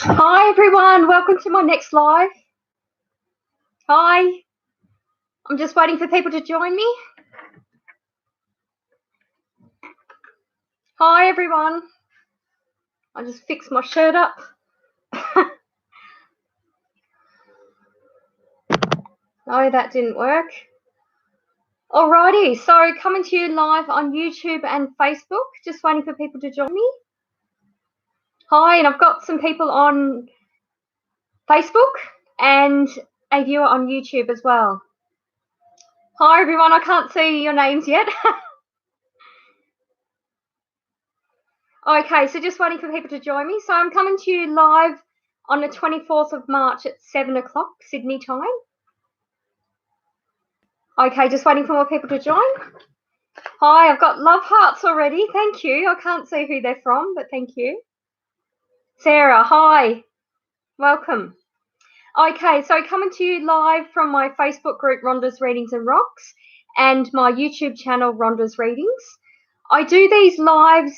Hi everyone, welcome to my next live. Hi, I'm just waiting for people to join me. Hi everyone, I just fixed my shirt up. No, that didn't work. Alrighty, so coming to you live on YouTube and Facebook, just waiting for people to join me. Hi, and I've got some people on Facebook and a viewer on YouTube as well. Hi everyone, I can't see your names yet. Okay, so just waiting for people to join me. So I'm coming to you live on the 24th of March at 7 o'clock Sydney time. Okay, just waiting for more people to join. Hi, I've got love hearts already. Thank you. I can't see who they're from, but thank you. Sarah, hi. Welcome. Okay, so coming to you live from my Facebook group, Rhonda's Readings and Rocks, and my YouTube channel, Rhonda's Readings. I do these lives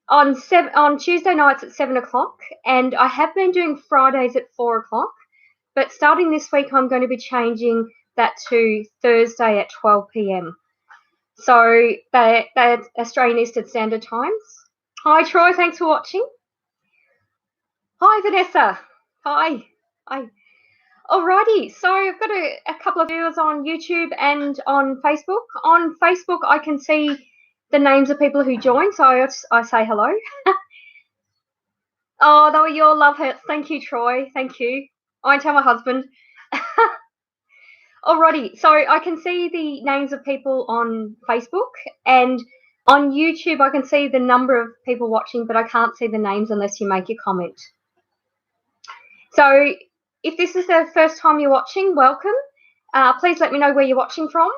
on Tuesday nights at 7 o'clock, and I have been doing Fridays at 4 o'clock, but starting this week, I'm going to be changing that to Thursday at 12 p.m. So they're Australian Eastern Standard Times. Hi, Troy. Thanks for watching. Hi, Vanessa. Hi. Hi. Alrighty. So I've got a couple of viewers on YouTube and on Facebook. On Facebook, I can see the names of people who joined, so I say hello. Oh, they were your love hits. Thank you, Troy. Thank you. I won't tell my husband. Alrighty, so I can see the names of people on Facebook, and on YouTube I can see the number of people watching, but I can't see the names unless you make a comment. So if this is the first time you're watching, welcome. Please let me know where you're watching from.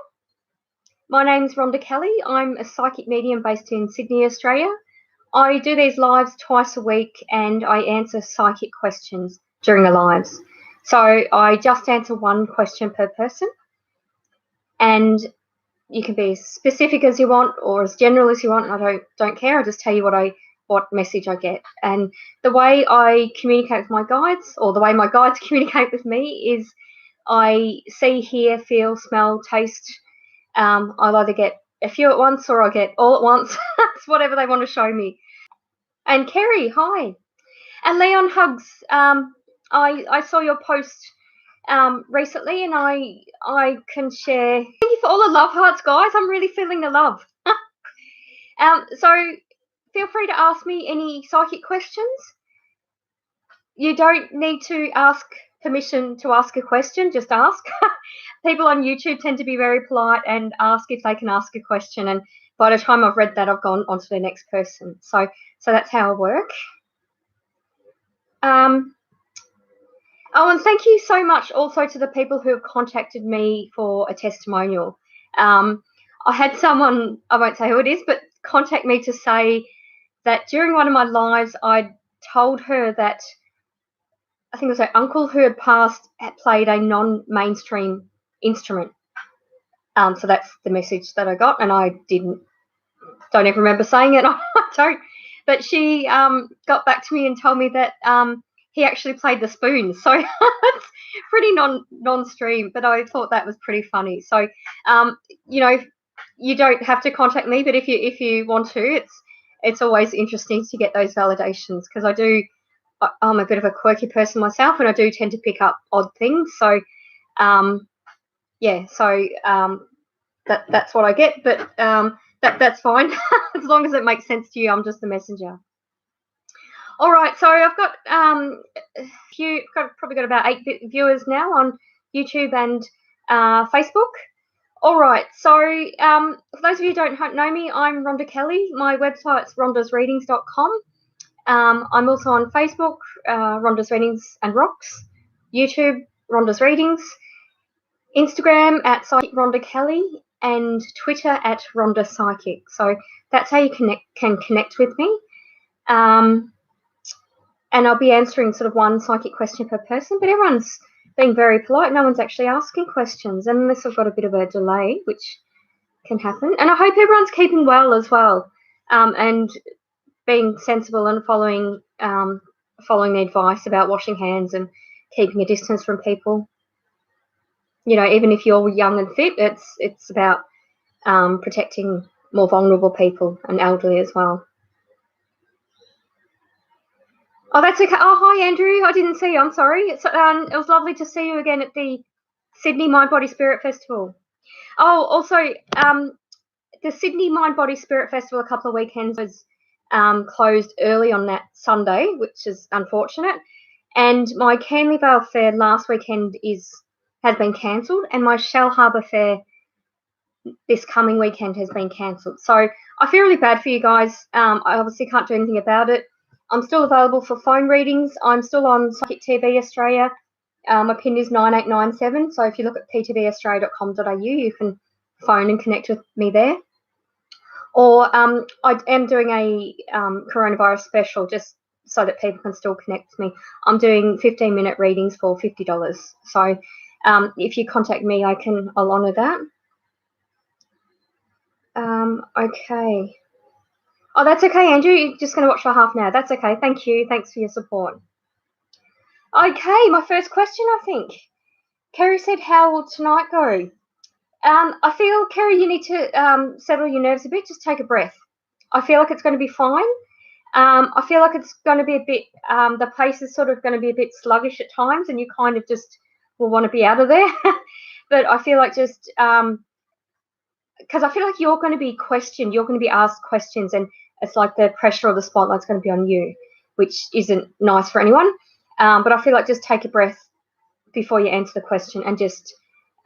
My name's Rhonda Kelly. I'm a psychic medium based in Sydney, Australia. I do these lives twice a week and I answer psychic questions during the lives. So I just answer one question per person, and you can be as specific as you want or as general as you want. I don't care. I just tell you what message I get. And the way I communicate with my guides, or the way my guides communicate with me, is I see, hear, feel, smell, taste. I'll either get a few at once or I'll get all at once. It's whatever they want to show me. And Kerry, hi. And Leon, hugs. I saw your post recently, and I can share. Thank you for all the love hearts, guys. I'm really feeling the love. So feel free to ask me any psychic questions. You don't need to ask permission to ask a question, just ask. People on YouTube tend to be very polite and ask if they can ask a question, and by the time I've read that, I've gone on to the next person. So that's how I work. Oh, and thank you so much also to the people who have contacted me for a testimonial. I had someone, I won't say who it is, but contact me to say that during one of my lives, I told her that I think it was her uncle who had passed had played a non-mainstream instrument. So that's the message that I got, and I don't even remember saying it. I don't. But she got back to me and told me that he actually played the spoon. So it's pretty non-stream, but I thought that was pretty funny. So, you know, you don't have to contact me, but if you want to, it's always interesting to get those validations, because I'm a bit of a quirky person myself, and I do tend to pick up odd things. So, yeah, so that's what I get, but that's fine. As long as it makes sense to you, I'm just the messenger. All right, so I've got probably got about 8 viewers now on YouTube and Facebook. All right, so for those of you who don't know me, I'm Rhonda Kelly. My website's rhondasreadings.com. I'm also on Facebook, Rhonda's Readings and Rocks, YouTube, Rhonda's Readings, Instagram at Psychic Rhonda Kelly, and Twitter at Rhonda Psychic. So that's how you can connect with me. And I'll be answering sort of one psychic question per person, but everyone's being very polite. No one's actually asking questions, unless I've got a bit of a delay, which can happen. And I hope everyone's keeping well as well. And being sensible and following the advice about washing hands and keeping a distance from people. You know, even if you're young and fit, it's about protecting more vulnerable people and elderly as well. Oh, that's okay. Oh, hi, Andrew. I didn't see you. I'm sorry. It was lovely to see you again at the Sydney Mind Body Spirit Festival. Oh, also, the Sydney Mind Body Spirit Festival a couple of weekends was closed early on that Sunday, which is unfortunate. And my Canley Vale Fair last weekend has been cancelled, and my Shell Harbour Fair this coming weekend has been cancelled. So I feel really bad for you guys. I obviously can't do anything about it. I'm still available for phone readings. I'm still on Psychic TV Australia. My PIN is 9897. So if you look at ptvaustralia.com.au, you can phone and connect with me there. Or I am doing a coronavirus special just so that people can still connect with me. I'm doing 15-minute readings for $50. So if you contact me, I'll honour that. Okay. Oh, that's okay, Andrew. You're just going to watch for half an hour. That's okay. Thank you. Thanks for your support. Okay, my first question, I think. Kerry said, how will tonight go? I feel, Kerry, you need to settle your nerves a bit. Just take a breath. I feel like it's going to be fine. I feel like it's going to be a bit, the pace is sort of going to be a bit sluggish at times, and you kind of just will want to be out of there. But I feel like just, because I feel like you're going to be questioned, you're going to be asked questions, and it's like the pressure or the spotlight's going to be on you, which isn't nice for anyone. But I feel like just take a breath before you answer the question, and just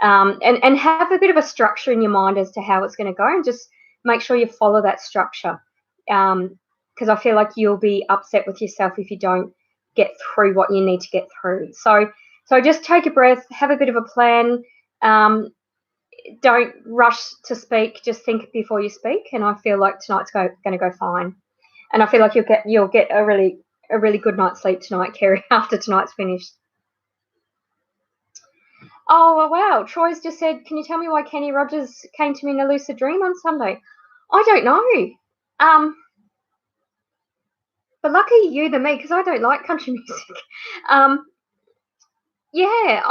and have a bit of a structure in your mind as to how it's going to go, and just make sure you follow that structure. Because I feel like you'll be upset with yourself if you don't get through what you need to get through. So just take a breath, have a bit of a plan. Don't rush to speak. Just think before you speak. And I feel like tonight's going to go fine. And I feel like you'll get a really good night's sleep tonight, Kerry, after tonight's finished. Oh, wow. Troy's just said, can you tell me why Kenny Rogers came to me in a lucid dream on Sunday? I don't know. But lucky you than me, because I don't like country music. Yeah,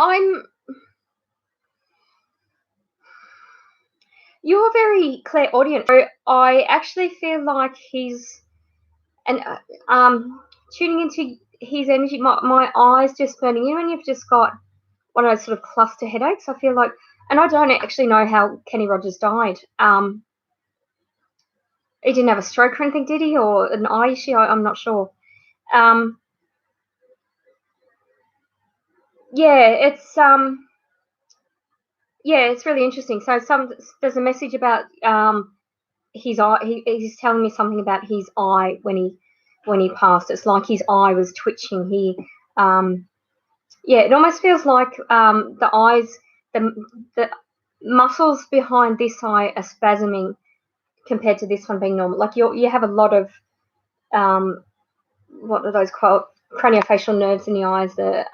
you're very clairaudient. So I actually feel like tuning into his energy, my eyes just burning. You know when you've just got one of those sort of cluster headaches? I feel like, and I don't actually know how Kenny Rogers died. He didn't have a stroke or anything, did he? Or an eye issue? I'm not sure. Yeah, it's really interesting. So there's a message about his eye. He's telling me something about his eye when he passed. It's like his eye was twitching. It almost feels like the eyes, the muscles behind this eye are spasming compared to this one being normal. Like you have a lot of what are those called? Craniofacial nerves in the eyes. The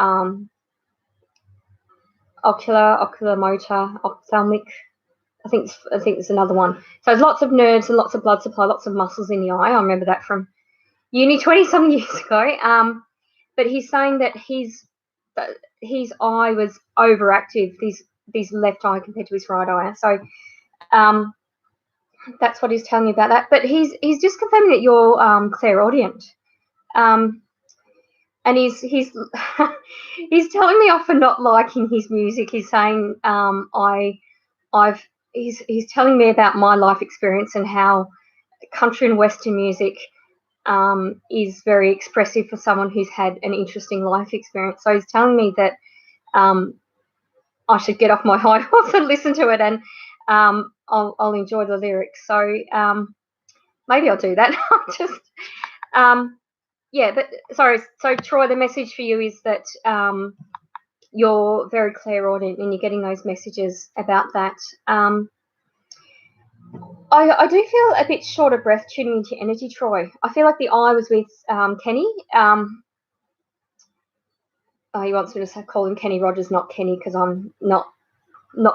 ocular motor, ophthalmic. I think it's another one. So there's lots of nerves and lots of blood supply, lots of muscles in the eye. I remember that from uni 20-some years ago. But he's saying that his eye was overactive, his left eye compared to his right eye. So that's what he's telling me about that. But he's just confirming that you're clairaudient. And he's he's telling me off for not liking his music. He's saying he's telling me about my life experience and how country and western music is very expressive for someone who's had an interesting life experience. So he's telling me that I should get off my high horse and listen to it, and I'll enjoy the lyrics. So maybe I'll do that. Just but sorry. So Troy, the message for you is that you're very clairaudient and you're getting those messages about that. I do feel a bit short of breath tuning into energy, Troy. I feel like the eye was with Kenny. He wants me to call him Kenny Rogers, not Kenny, because I'm not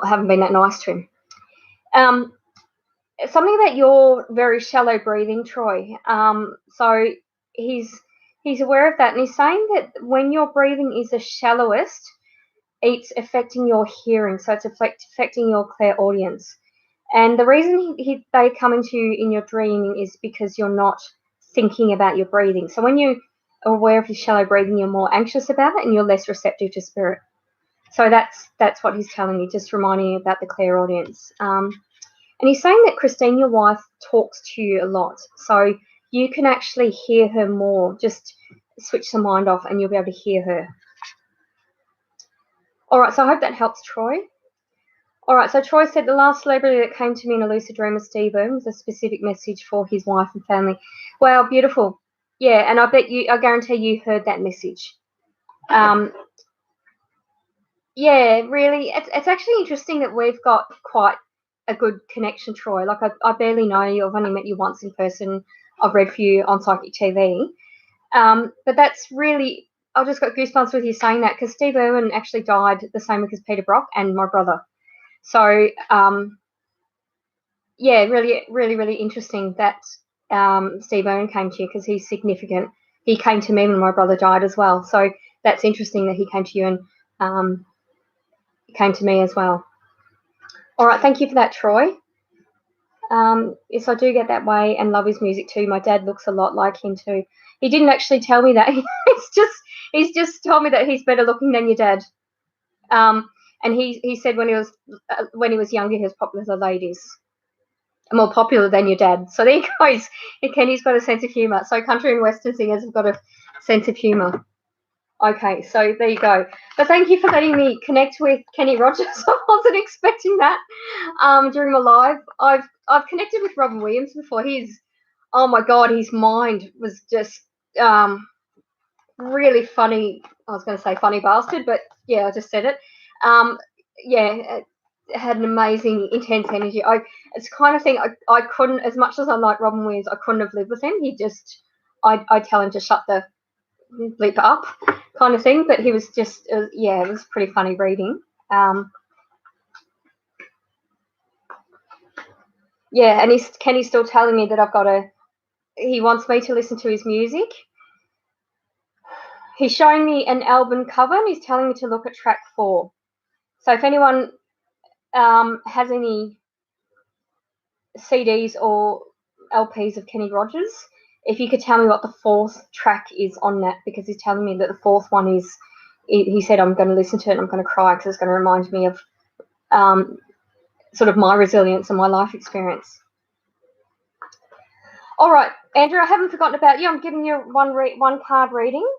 haven't been that nice to him. something about your very shallow breathing, Troy. So he's aware of that, and he's saying that when your breathing is the shallowest, it's affecting your hearing, so it's affecting your clairaudience. And the reason they come into you in your dreaming is because you're not thinking about your breathing. So when you are aware of your shallow breathing, you're more anxious about it and you're less receptive to spirit. So that's what he's telling me, just reminding you about the clairaudience. And he's saying that Christine, your wife, talks to you a lot. So you can actually hear her more. Just switch the mind off and you'll be able to hear her. All right, so I hope that helps, Troy. All right, so Troy said the last celebrity that came to me in a lucid dream was Steve Irwin, with a specific message for his wife and family. Wow, beautiful. Yeah, and I guarantee you heard that message. Yeah, really, it's actually interesting that we've got quite a good connection, Troy. Like, I barely know you. I've only met you once in person. I've read for you on Psychic TV. But that's really, I just got goosebumps with you saying that, because Steve Irwin actually died the same week as Peter Brock and my brother. So, yeah, really, really, really interesting that Steve Irwin came to you, because he's significant. He came to me when my brother died as well. So that's interesting that he came to you and came to me as well. All right, thank you for that, Troy. Yes, I do get that way and love his music too. My dad looks a lot like him too. He didn't actually tell me that. he's just told me that he's better looking than your dad. And he said when he was younger, he was popular with the ladies, more popular than your dad. So there you go. Kenny's got a sense of humour. So country and western singers have got a sense of humour. Okay, so there you go. But thank you for letting me connect with Kenny Rogers. I wasn't expecting that during my live. I've connected with Robin Williams before. Oh my God, his mind was just really funny. I was going to say funny bastard, but yeah, I just said it. Yeah, it had an amazing, intense energy. It's the kind of thing I couldn't, as much as I like Robin Williams, I couldn't have lived with him. I'd tell him to shut the bleep up kind of thing, but he was just, yeah, it was pretty funny reading. Yeah, and Kenny's still telling me that he wants me to listen to his music. He's showing me an album cover and he's telling me to look at track 4. So if anyone has any CDs or LPs of Kenny Rogers, if you could tell me what the 4th track is on that, because he's telling me that the 4th one is, he said, I'm going to listen to it and I'm going to cry because it's going to remind me of sort of my resilience and my life experience. All right, Andrew, I haven't forgotten about you. I'm giving you one card reading.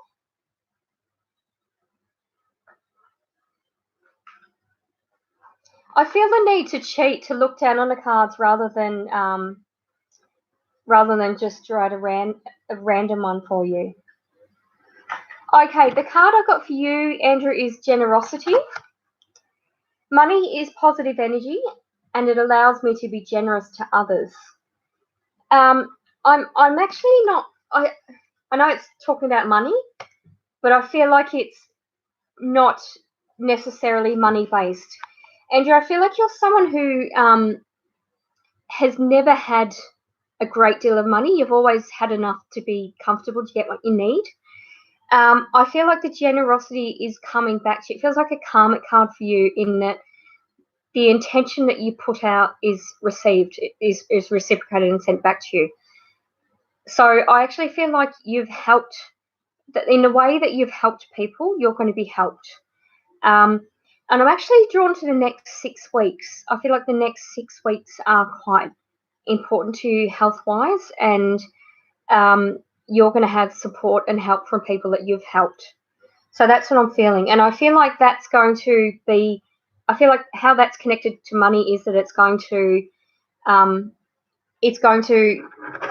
I feel the need to cheat, to look down on the cards rather than just write a random one for you. Okay, the card I got for you, Andrew, is generosity. Money is positive energy, and it allows me to be generous to others. I'm actually not. I know it's talking about money, but I feel like it's not necessarily money based. Andrew, I feel like you're someone who has never had a great deal of money. You've always had enough to be comfortable to get what you need. I feel like the generosity is coming back to you. It feels like a karmic card for you, in that the intention that you put out is received, is reciprocated and sent back to you. So I actually feel like you've helped, that in the way that you've helped people, you're going to be helped. And I'm actually drawn to the next 6 weeks. I feel like the next 6 weeks are quite important to you health-wise, and you're going to have support and help from people that you've helped. So that's what I'm feeling. And I feel like that's going to be, I feel like how that's connected to money is that it's going to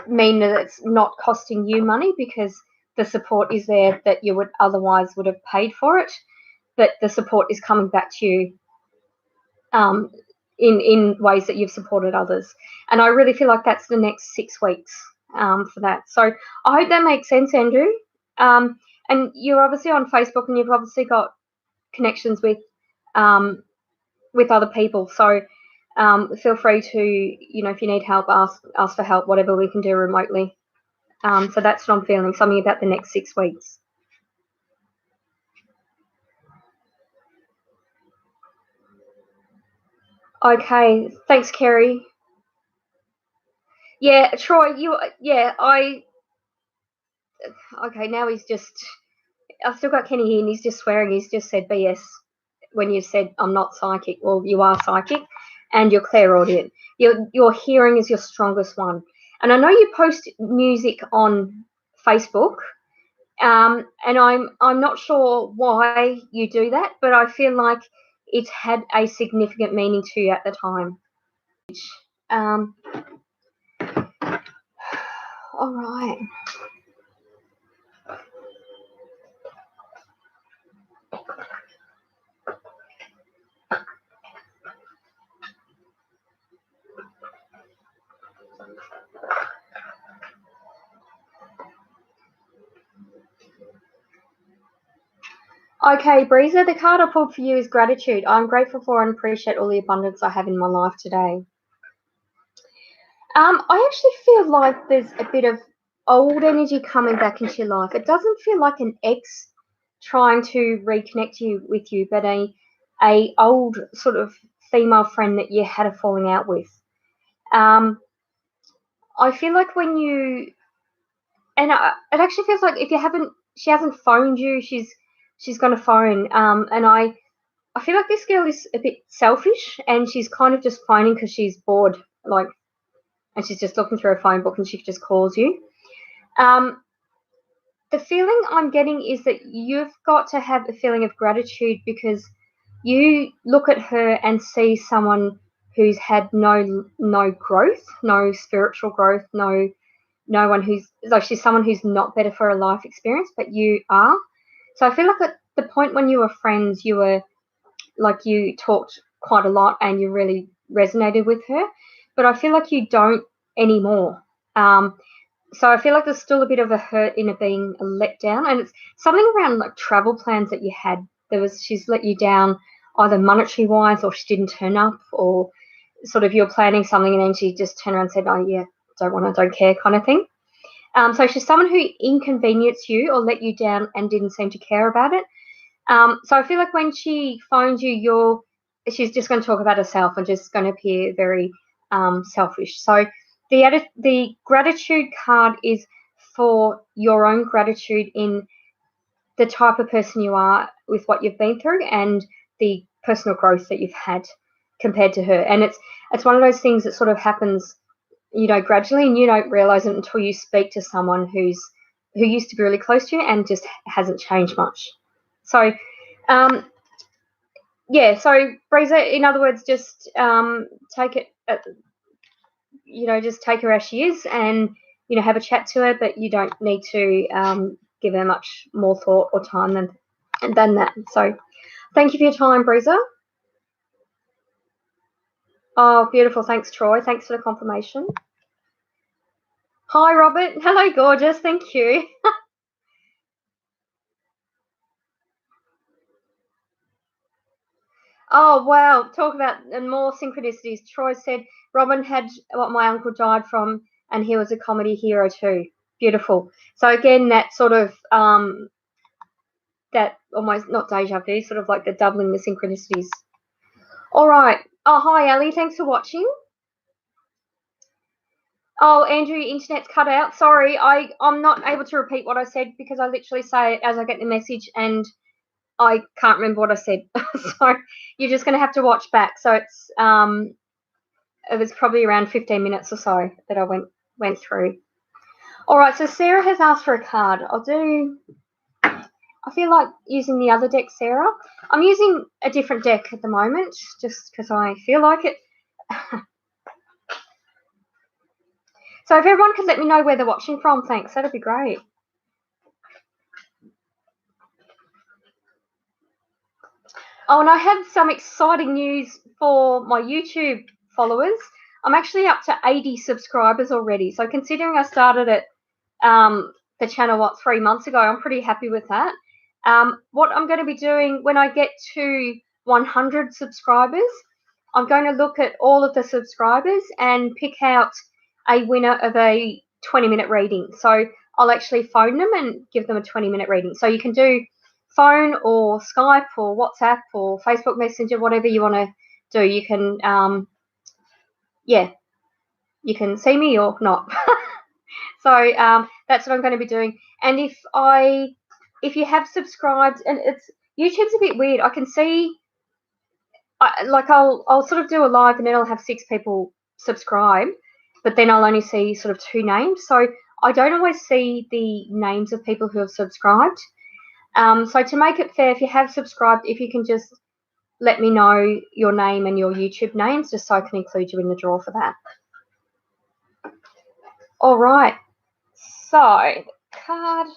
mean that it's not costing you money, because the support is there that you would otherwise would have paid for it, but the support is coming back to you in ways that you've supported others. And I really feel like that's the next 6 weeks for that. So I hope that makes sense, Andrew. And you're obviously on Facebook, and you've obviously got connections with other people. So feel free to, if you need help, ask for help, whatever we can do remotely. So that's what I'm feeling, something about the next 6 weeks. Okay, thanks, Kerry. Yeah, Troy, okay, now I've still got Kenny here and he's just swearing. He's just said BS when you said I'm not psychic. Well, you are psychic and you're clairaudient. Your hearing is your strongest one. And I know you post music on Facebook, and I'm not sure why you do that, but I feel like it's had a significant meaning to you at the time. All right. Okay, Breezer, the card I pulled for you is gratitude. I'm grateful for and appreciate all the abundance I have in my life today. I actually feel like there's a bit of old energy coming back into your life. It doesn't feel like an ex trying to reconnect with you, but a old sort of female friend that you had a falling out with. I feel like when you, and it actually feels like if she hasn't phoned you, she's going to phone. And I feel like this girl is a bit selfish, and she's kind of just phoning because she's bored, like, and she's just looking through her phone book and she just calls you. The feeling I'm getting is that you've got to have a feeling of gratitude because you look at her and see someone who's had no growth, no spiritual growth, no one who's like, she's someone who's not better for a life experience, but you are. So I feel like at the point when you were friends, you were like, you talked quite a lot and you really resonated with her, but I feel like you don't anymore. So I feel like there's still a bit of a hurt in it being a letdown, and it's something around like travel plans that you had. She's let you down either monetary wise, or she didn't turn up, or sort of you're planning something and then she just turned around and said, "Oh yeah, don't care," kind of thing. So she's someone who inconvenienced you or let you down and didn't seem to care about it. So I feel like when she phones you, she's just going to talk about herself and just going to appear very selfish. So the gratitude card is for your own gratitude in the type of person you are with what you've been through and the personal growth that you've had compared to her. And it's one of those things that sort of happens, gradually, and you don't realize it until you speak to someone who used to be really close to you and just hasn't changed much. So, so Breezer, in other words, just take it, just take her as she is and, have a chat to her, but you don't need to give her much more thought or time than that. So thank you for your time, Breezer. Oh, beautiful. Thanks, Troy. Thanks for the confirmation. Hi, Robert. Hello, gorgeous. Thank you. Oh, wow. Talk about more synchronicities. Troy said Robin had what my uncle died from, and he was a comedy hero too. Beautiful. So again, that sort of that almost not deja vu, sort of like the doubling the synchronicities. All right. Oh, hi, Ali. Thanks for watching. Oh, Andrew, internet's cut out. Sorry, I'm not able to repeat what I said because I literally say it as I get the message and I can't remember what I said. So you're just going to have to watch back. So it was probably around 15 minutes or so that I went through. All right, so Sarah has asked for a card. I feel like using the other deck, Sarah. I'm using a different deck at the moment just because I feel like it. So if everyone could let me know where they're watching from, thanks. That'd be great. Oh, and I have some exciting news for my YouTube followers. I'm actually up to 80 subscribers already. So considering I started at the channel, 3 months ago, I'm pretty happy with that. What I'm going to be doing when I get to 100 subscribers, I'm going to look at all of the subscribers and pick out a winner of a 20-minute reading. So I'll actually phone them and give them a 20-minute reading. So you can do phone or Skype or WhatsApp or Facebook Messenger, whatever you want to do. You can, you can see me or not. So that's what I'm going to be doing. And if you have subscribed, and YouTube's a bit weird. I can see, I'll sort of do a live and then I'll have 6 people subscribe, but then I'll only see sort of 2 names. So I don't always see the names of people who have subscribed. So to make it fair, if you have subscribed, if you can just let me know your name and your YouTube names, just so I can include you in the draw for that. All right. So, card.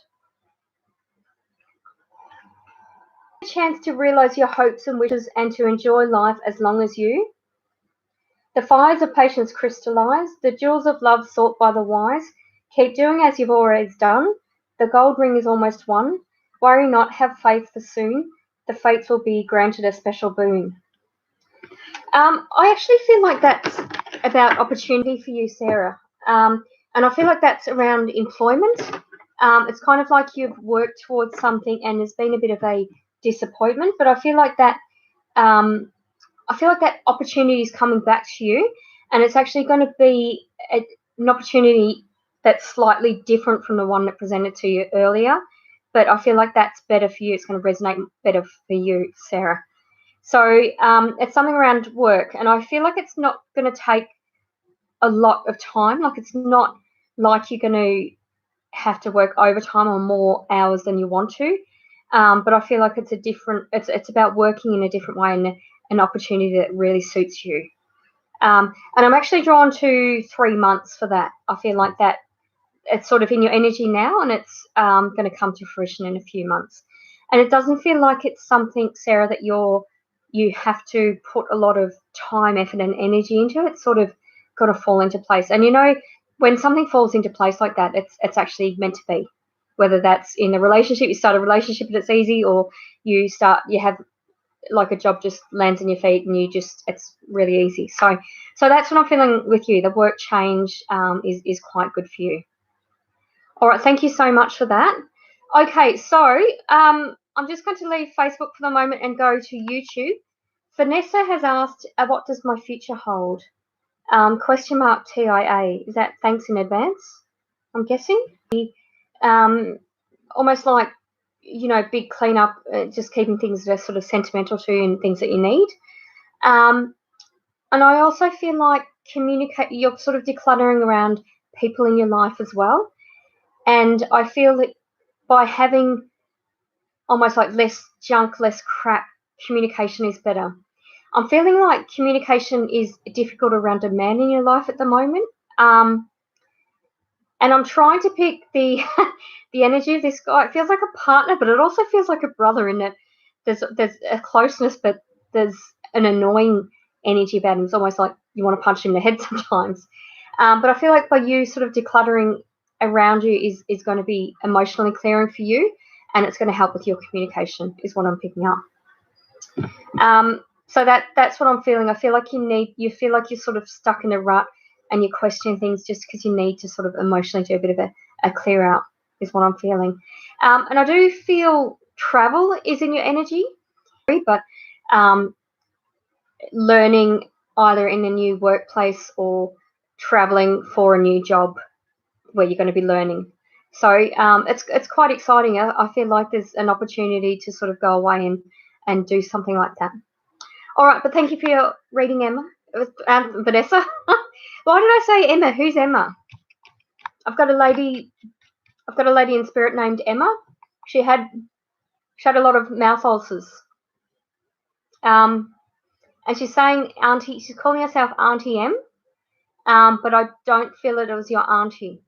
A chance to realize your hopes and wishes and to enjoy life as long as you. The fires of patience crystallize, the jewels of love sought by the wise. Keep doing as you've always done. The gold ring is almost won. Worry not, have faith for soon. The fates will be granted a special boon. I actually feel like that's about opportunity for you, Sarah. And I feel like that's around employment. It's kind of like you've worked towards something and there's been a bit of a disappointment, but I feel like that opportunity is coming back to you, and it's actually going to be an opportunity that's slightly different from the one that presented to you earlier. But I feel like that's better for you. It's going to resonate better for you, Sarah. So it's something around work, and I feel like it's not going to take a lot of time. Like, it's not like you're going to have to work overtime or more hours than you want to. But I feel like it's about working in a different way and an opportunity that really suits you. And I'm actually drawn to 3 months for that. I feel like that it's sort of in your energy now, and it's going to come to fruition in a few months. And it doesn't feel like it's something, Sarah, that you have to put a lot of time, effort, and energy into. It's sort of got to fall into place. And when something falls into place like that, it's actually meant to be. Whether that's in a relationship, you start a relationship and it's easy, or you have like a job just lands in your feet and it's really easy. So that's what I'm feeling with you. The work change is quite good for you. All right, thank you so much for that. Okay, so I'm just going to leave Facebook for the moment and go to YouTube. Vanessa has asked, what does my future hold? Question mark TIA. Is that thanks in advance? I'm guessing. Almost like, big cleanup, just keeping things that are sort of sentimental to you and things that you need. And I also feel like you're sort of decluttering around people in your life as well. And I feel that by having almost like less junk, less crap, communication is better. I'm feeling like communication is difficult around a man in your life at the moment. And I'm trying to pick the the energy of this guy. It feels like a partner, but it also feels like a brother in that there's a closeness, but there's an annoying energy about him. It's almost like you want to punch him in the head sometimes. But I feel like by you sort of decluttering around you is going to be emotionally clearing for you, and it's going to help with your communication, is what I'm picking up. So that's what I'm feeling. I feel like you feel like you're sort of stuck in a rut and you're questioning things just because you need to sort of emotionally do a bit of a clear out, is what I'm feeling. And I do feel travel is in your energy, but learning either in a new workplace or traveling for a new job where you're going to be learning. So it's quite exciting. I feel like there's an opportunity to sort of go away and do something like that. All right, but thank you for your reading, Emma. Vanessa. Why did I say Emma? Who's Emma? I've got a lady in spirit named Emma. She had a lot of mouth ulcers. And she's saying auntie. She's calling herself Auntie M. But I don't feel it was your auntie.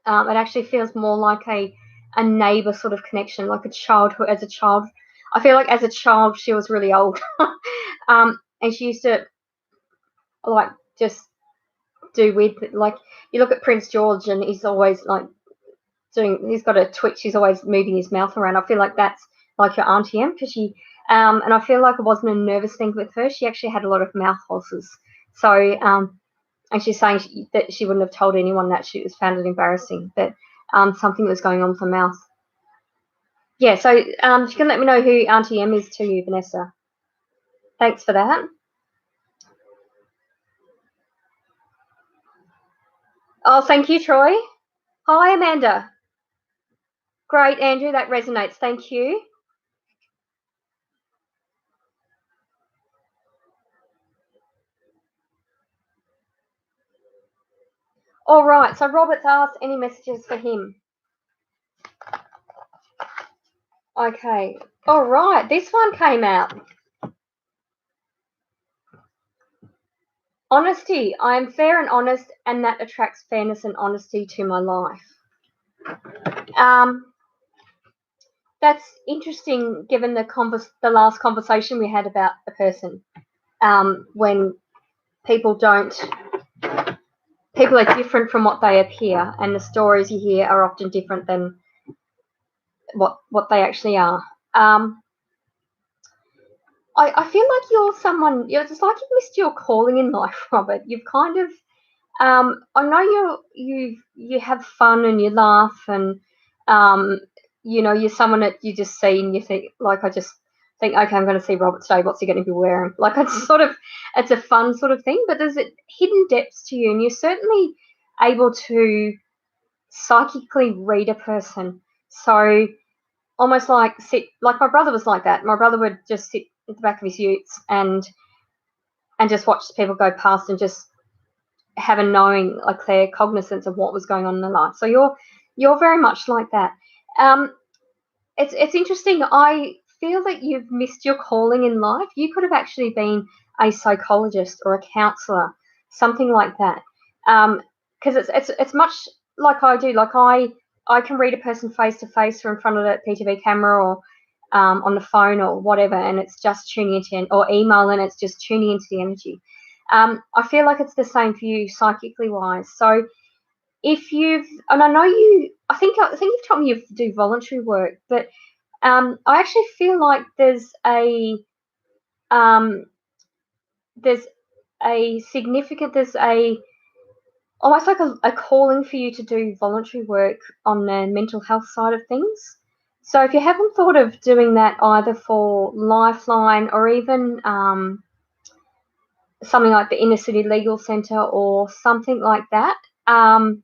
It actually feels more like a neighbour sort of connection, like a childhood. As a child, I feel like as a child she was really old, and she used to like just do weird, like you look at Prince George and he's always like he's got a twitch. He's always moving his mouth around. I feel like that's like your Auntie M, because she And I feel like it wasn't a nervous thing with her. She actually had a lot of mouth ulcers. So, and she's saying that she wouldn't have told anyone that. She was found it embarrassing, but something was going on with her mouth. Yeah, so you can let me know who Auntie M is to you, Vanessa. Thanks for that. Oh, thank you, Troy. Hi, Amanda. Great, Andrew. That resonates. Thank you. All right, so Robert's asked any messages for him. Okay. All right, this one came out. Honesty. I am fair and honest, and that attracts fairness and honesty to my life. That's interesting, given the last conversation we had about the person. When people are different from what they appear, and the stories you hear are often different than what they actually are. I feel like you're someone. It's like you've missed your calling in life, Robert. You've kind of. I know you have fun and you laugh and you're someone that you just see and you think, like, I just think, okay, I'm going to see Robert today. What's he going to be wearing? Like, it's a fun sort of thing, but there's hidden depths to you, and you're certainly able to psychically read a person. So almost like like my brother was like that. My brother would just sit at the back of his utes and just watch people go past and just have a knowing, a clear cognizance of what was going on in their life. So you're very much like that. It's interesting. I feel that you've missed your calling in life. You could have actually been a psychologist or a counselor, something like that. Because it's much like I do. Like I can read a person face to face or in front of a PTV camera or on the phone or whatever, and it's just tuning into or email, and it's just tuning into the energy. I feel like it's the same for you psychically wise. So if and I know I think you've told me you do voluntary work, but I actually feel like there's a almost like a calling for you to do voluntary work on the mental health side of things. So if you haven't thought of doing that either for Lifeline or even something like the Inner City Legal Centre or something like that. And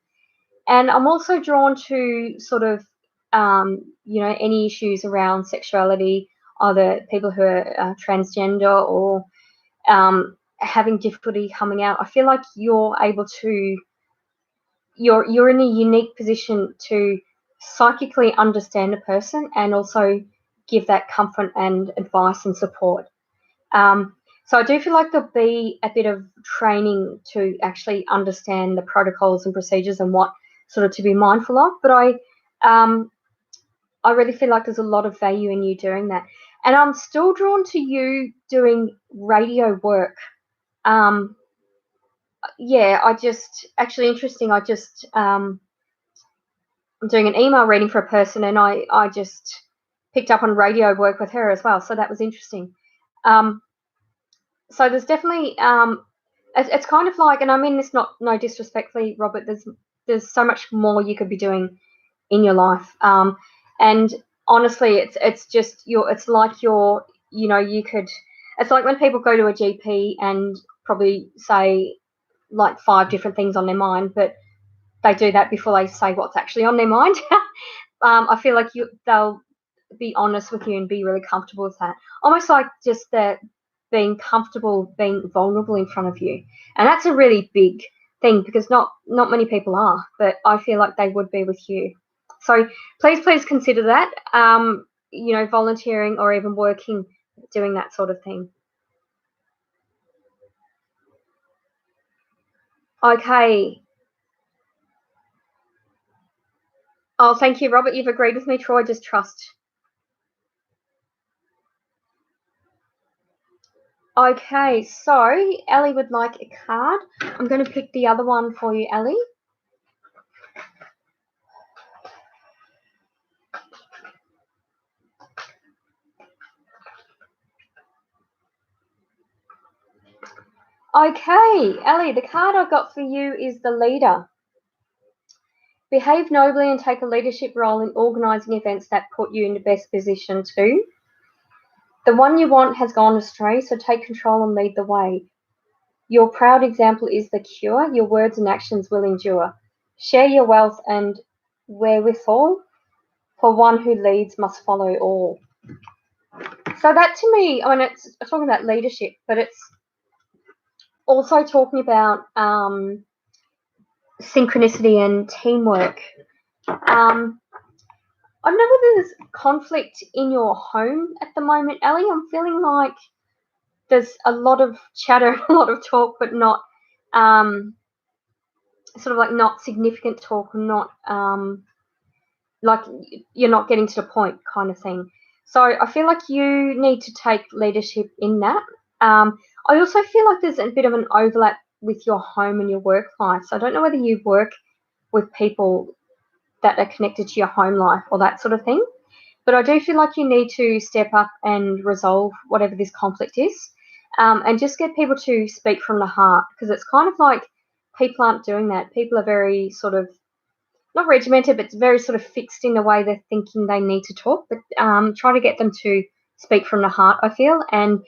I'm also drawn to sort of, any issues around sexuality, either people who are transgender or having difficulty coming out. I feel like you're in a unique position to psychically understand a person and also give that comfort and advice and support. So I do feel like there'll be a bit of training to actually understand the protocols and procedures and what sort of to be mindful of. But I really feel like there's a lot of value in you doing that. And I'm still drawn to you doing radio work. Yeah, interesting. I'm doing an email reading for a person, and I just picked up on radio work with her as well. So that was interesting. So there's definitely it's kind of like, and I mean this no disrespectfully, Robert. There's so much more you could be doing in your life, and honestly, it's just it's like it's like when people go to a GP and probably say like 5 different things on their mind, but they do that before they say what's actually on their mind. I feel like they'll be honest with you and be really comfortable with that, almost like just that being comfortable being vulnerable in front of you. And that's a really big thing because not many people are, but I feel like they would be with you. So please consider that, volunteering or even working, doing that sort of thing. Okay. Oh, thank you, Robert. You've agreed with me. Troy, just trust. Okay, so Ellie would like a card. I'm going to pick the other one for you, Ellie. Okay, Ellie, the card I got for you is the leader. Behave nobly and take a leadership role in organising events that put you in the best position to. The one you want has gone astray, so take control and lead the way. Your proud example is the cure. Your words and actions will endure. Share your wealth and wherewithal, for one who leads must follow all. So that to me, I mean, it's talking about leadership, but it's also talking about synchronicity and teamwork. I don't know whether there's conflict in your home at the moment, Ellie. I'm feeling like there's a lot of chatter, a lot of talk, but not sort of like not significant talk, not like you're not getting to the point kind of thing. So I feel like you need to take leadership in that. I also feel like there's a bit of an overlap with your home and your work life. So I don't know whether you work with people that are connected to your home life or that sort of thing. But I do feel like you need to step up and resolve whatever this conflict is, and just get people to speak from the heart, because it's kind of like people aren't doing that. People are very sort of not regimented, but very sort of fixed in the way they're thinking they need to talk. But try to get them to speak from the heart, I feel, and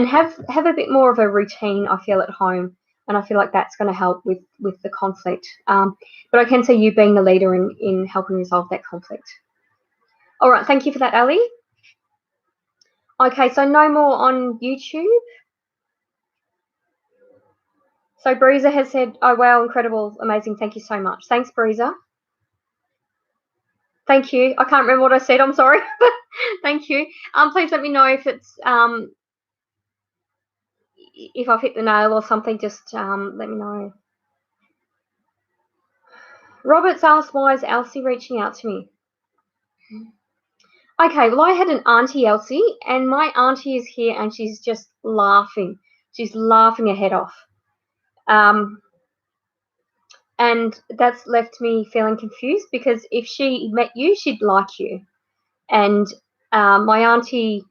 have a bit more of a routine, I feel, at home. And I feel like that's going to help with the conflict. But I can see you being the leader in helping resolve that conflict. All right, thank you for that, Ali. Okay, so no more on YouTube. So Breezer has said, oh, wow, incredible, amazing, thank you so much. Thanks, Breezer. Thank you. I can't remember what I said, I'm sorry. Thank you. Please let me know if it's if I've hit the nail or something, just let me know. Robert's asked, why is Elsie reaching out to me? Okay, well, I had an Auntie Elsie, and my auntie is here, and she's just laughing. She's laughing her head off. And that's left me feeling confused, because if she met you, she'd like you. And my auntie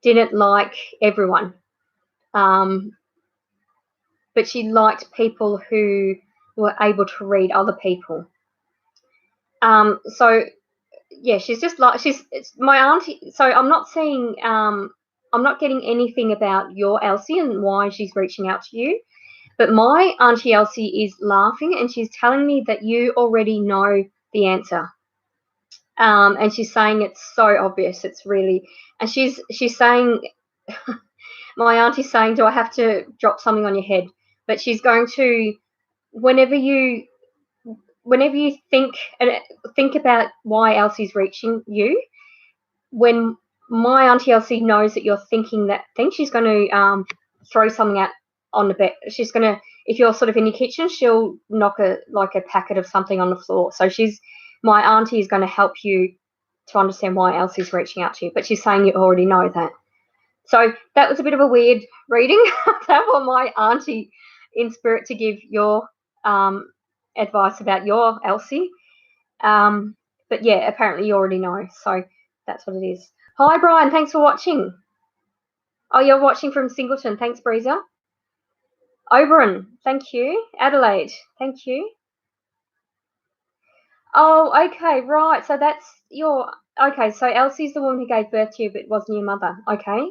didn't like everyone. But she liked people who were able to read other people. So yeah, she's just like it's my auntie. So I'm not seeing, I'm not getting anything about your Elsie and why she's reaching out to you. But my auntie Elsie is laughing, and she's telling me that you already know the answer. And she's saying it's so obvious. It's really, and she's saying, my auntie's saying, do I have to drop something on your head? But she's going to, whenever you think about why Elsie's reaching you, when my auntie Elsie knows that you're thinking that thing, she's going to throw something out on the bed. She's going to, if you're sort of in your kitchen, she'll knock a packet of something on the floor. So my auntie is going to help you to understand why Elsie's reaching out to you, but she's saying you already know that. So that was a bit of a weird reading. That was my auntie in spirit to give your advice about your Elsie. But yeah, apparently you already know. So that's what it is. Hi, Brian. Thanks for watching. Oh, you're watching from Singleton. Thanks, Breezer. Oberon. Thank you. Adelaide. Thank you. Oh, okay. Right. So that's your... Okay, so Elsie's the woman who gave birth to you, but wasn't your mother. Okay.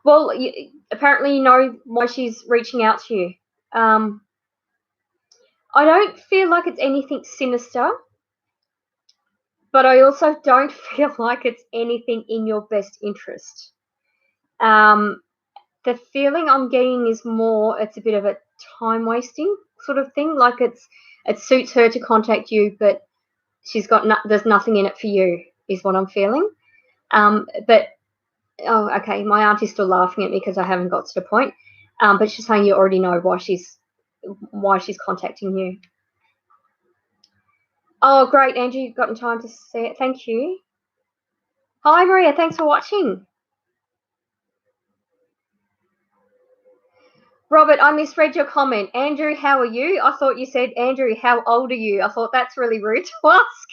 Well, apparently you know why she's reaching out to you. I don't feel like it's anything sinister, but I also don't feel like it's anything in your best interest. The feeling I'm getting is more, it's a bit of a time wasting sort of thing. Like it suits her to contact you, but she's got there's nothing in it for you, is what I'm feeling. But oh, okay, my auntie's still laughing at me because I haven't got to the point. But she's saying you already know why she's contacting you. Oh, great, Andrew, you've gotten time to see it. Thank you. Hi, Maria. Thanks for watching. Robert, I misread your comment. Andrew, how are you? I thought you said, Andrew, how old are you? I thought that's really rude to ask.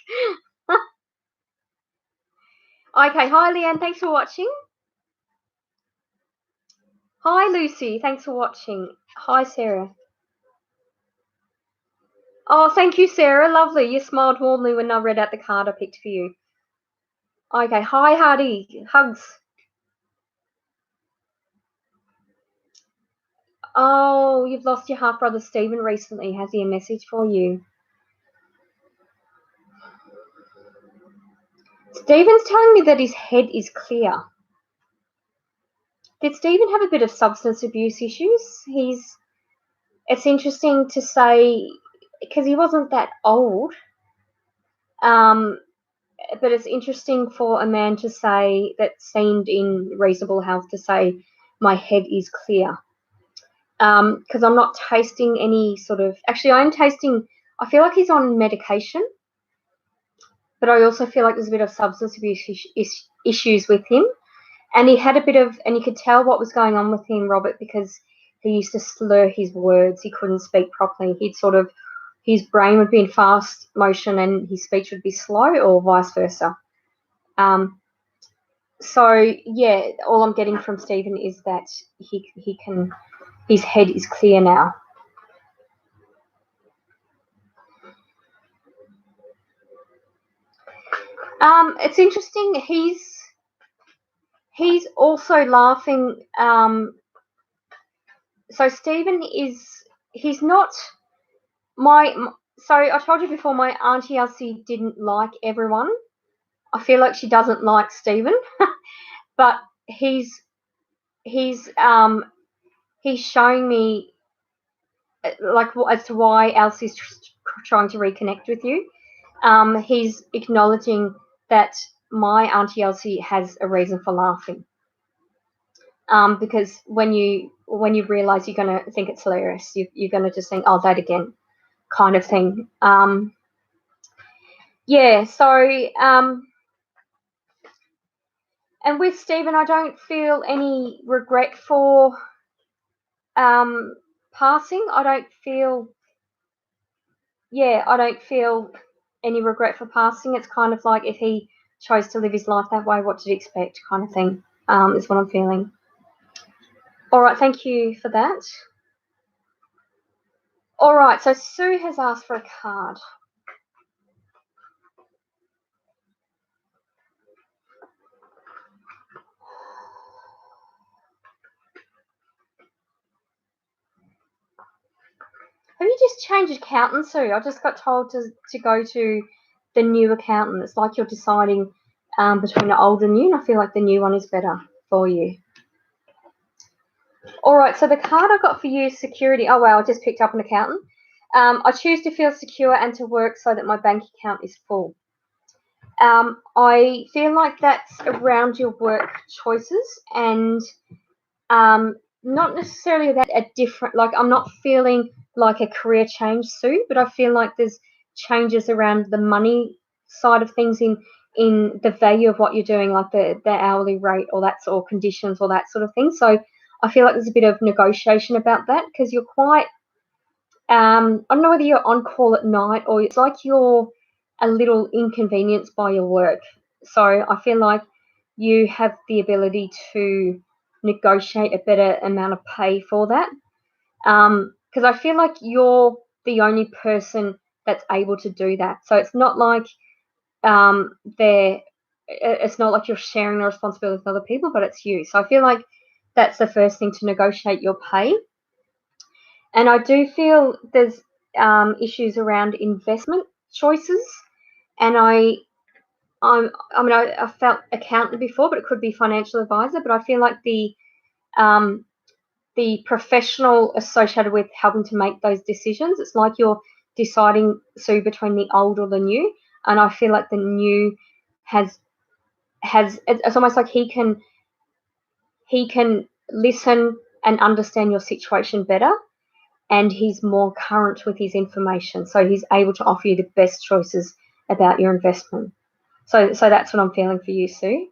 Okay, hi, Leanne. Thanks for watching. Hi, Lucy. Thanks for watching. Hi, Sarah. Oh, thank you, Sarah. Lovely. You smiled warmly when I read out the card I picked for you. Okay. Hi, Hardy. Hugs. Oh, you've lost your half-brother Stephen recently. Has he a message for you? Stephen's telling me that his head is clear. Did Stephen have a bit of substance abuse issues? It's interesting to say, because he wasn't that old, but it's interesting for a man to say that seemed in reasonable health to say, my head is clear. Because I'm not tasting any sort of, actually I am tasting, I feel like he's on medication, but I also feel like there's a bit of substance abuse issues with him. And he had a bit of, and you could tell what was going on with him, Robert, because he used to slur his words. He couldn't speak properly. He'd sort of, his brain would be in fast motion and his speech would be slow, or vice versa. So yeah, all I'm getting from Stephen is that he can, his head is clear now. It's interesting. He's also laughing. So Stephen he's not so I told you before, my Auntie Elsie didn't like everyone. I feel like she doesn't like Stephen, but he's showing me like as to why Elsie's trying to reconnect with you. He's acknowledging that my Auntie Elsie has a reason for laughing. Because when you realise you're going to think it's hilarious, you're going to just think, oh, that again, kind of thing. Yeah, so, and with Stephen, I don't feel any regret for passing. I don't feel any regret for passing. It's kind of like if he chose to live his life that way, what did you expect, kind of thing, is what I'm feeling. All right, thank you for that. All right, so Sue has asked for a card. Have you just changed accountant, Sue? I just got told to go to the new accountant. It's like you're deciding between the old and new, and I feel like the new one is better for you. All right, so the card I got for you is security. Oh, wow, I just picked up an accountant. I choose to feel secure and to work so that my bank account is full. I feel like that's around your work choices, and not necessarily that a different, like I'm not feeling like a career change, Sue, but I feel like there's changes around the money side of things in the value of what you're doing, like the hourly rate or that sort of conditions or that sort of thing. So I feel like there's a bit of negotiation about that, because you're quite, I don't know whether you're on call at night or it's like you're a little inconvenienced by your work. So I feel like you have the ability to negotiate a better amount of pay for that. Because I feel like you're the only person that's able to do that. So it's not like it's not like you're sharing the responsibility with other people, but it's you. So I feel like that's the first thing, to negotiate your pay. And I do feel there's issues around investment choices. And I felt accountant before, but it could be financial advisor. But I feel like the professional associated with helping to make those decisions, it's like you're deciding, Sue, between the old or the new. And I feel like the new has it's almost like he can listen and understand your situation better, and he's more current with his information, so he's able to offer you the best choices about your investment. So that's what I'm feeling for you, Sue.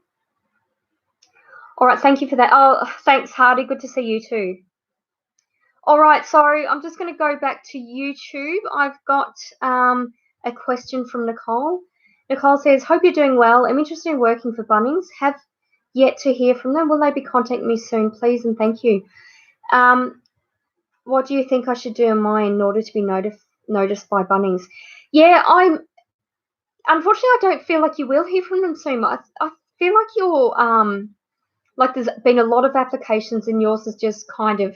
All right, thank you for that. Oh, thanks, Hardy. Good to see you too. All right, so I'm just going to go back to YouTube. I've got a question from Nicole. Nicole says, hope you're doing well. I'm interested in working for Bunnings. Have yet to hear from them. Will they be contacting me soon, please, and thank you. What do you think I should do on mine in order to be noticed by Bunnings? Yeah, unfortunately, I don't feel like you will hear from them soon. I feel like you're like there's been a lot of applications and yours is just kind of,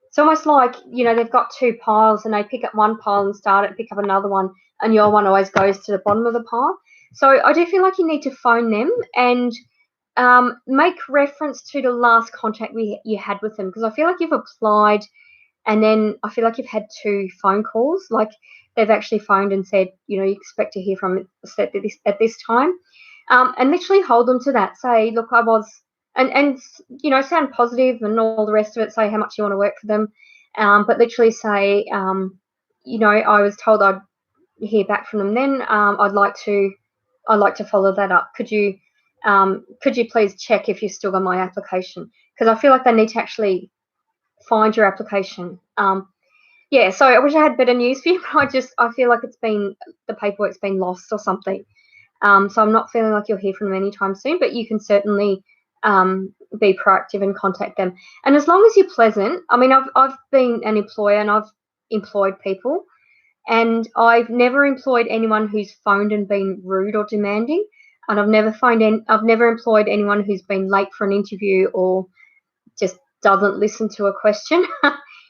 it's almost like, they've got two piles and they pick up one pile and start it, pick up another one, and your one always goes to the bottom of the pile. So I do feel like you need to phone them and make reference to the last contact you had with them, because I feel like you've applied and then I feel like you've had 2 phone calls, like they've actually phoned and said, you expect to hear from us at this time, and literally hold them to that. Say, look, I was, and sound positive and all the rest of it. Say how much you want to work for them, but literally say, I was told I'd hear back from them. Then I'd like to follow that up. Could you please check if you've still got my application? Because I feel like they need to actually find your application. Yeah, so I wish I had better news for you, but I feel like the paperwork's been lost or something. So I'm not feeling like you'll hear from them anytime soon, but you can certainly be proactive and contact them. And as long as you're pleasant, I mean, I've been an employer and I've employed people, and I've never employed anyone who's phoned and been rude or demanding, and I've never employed anyone who's been late for an interview or just doesn't listen to a question.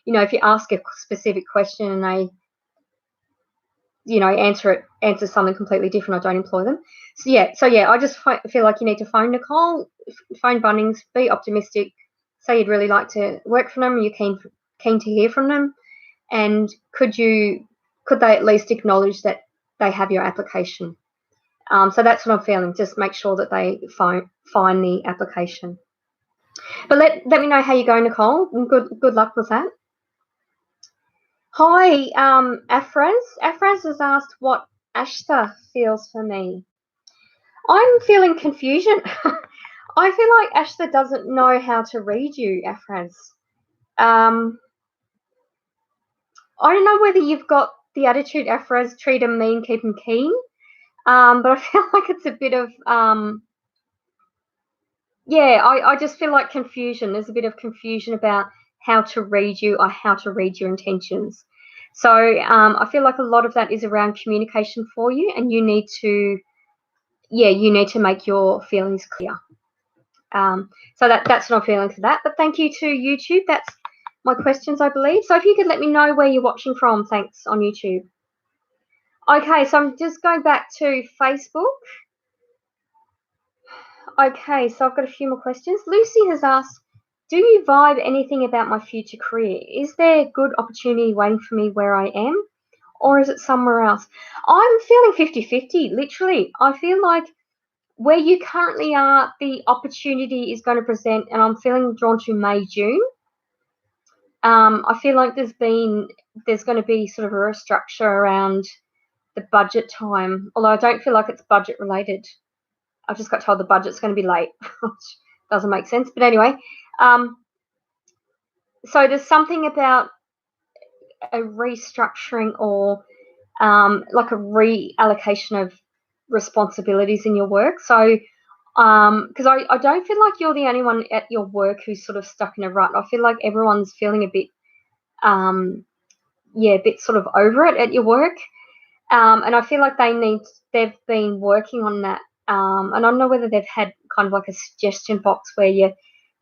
If you ask a specific question and they, answer something completely different, I don't employ them. So yeah, I just feel like you need to phone Nicole, phone Bunnings, be optimistic, say you'd really like to work for them, you're keen to hear from them, and could they at least acknowledge that they have your application? So that's what I'm feeling. Just make sure that they find the application. But let me know how you go, Nicole, and good luck with that. Hi, Afraz. Afraz has asked what Ashta feels for me. I'm feeling confusion. I feel like Ashta doesn't know how to read you, Afraz. I don't know whether you've got the attitude, Afraz, treat 'em mean, keep 'em keen. But I feel like it's a bit of, I just feel like confusion. There's a bit of confusion about how to read you or how to read your intentions. So I feel like a lot of that is around communication for you, and you need to make your feelings clear. So that's what I'm feeling for that. But thank you to YouTube. That's my questions, I believe. So if you could let me know where you're watching from, thanks, on YouTube. Okay, so I'm just going back to Facebook. Okay, so I've got a few more questions. Lucy has asked, do you vibe anything about my future career? Is there good opportunity waiting for me where I am, or is it somewhere else? I'm feeling 50-50, literally. I feel like where you currently are, the opportunity is going to present, and I'm feeling drawn to May, June. I feel like there's going to be sort of a restructure around the budget time, although I don't feel like it's budget related. I just got told the budget's going to be late, which doesn't make sense. But anyway, so there's something about a restructuring or like a reallocation of responsibilities in your work. So because I don't feel like you're the only one at your work who's sort of stuck in a rut. I feel like everyone's feeling a bit, a bit sort of over it at your work. And I feel like they've been working on that. And I don't know whether they've had kind of like a suggestion box where you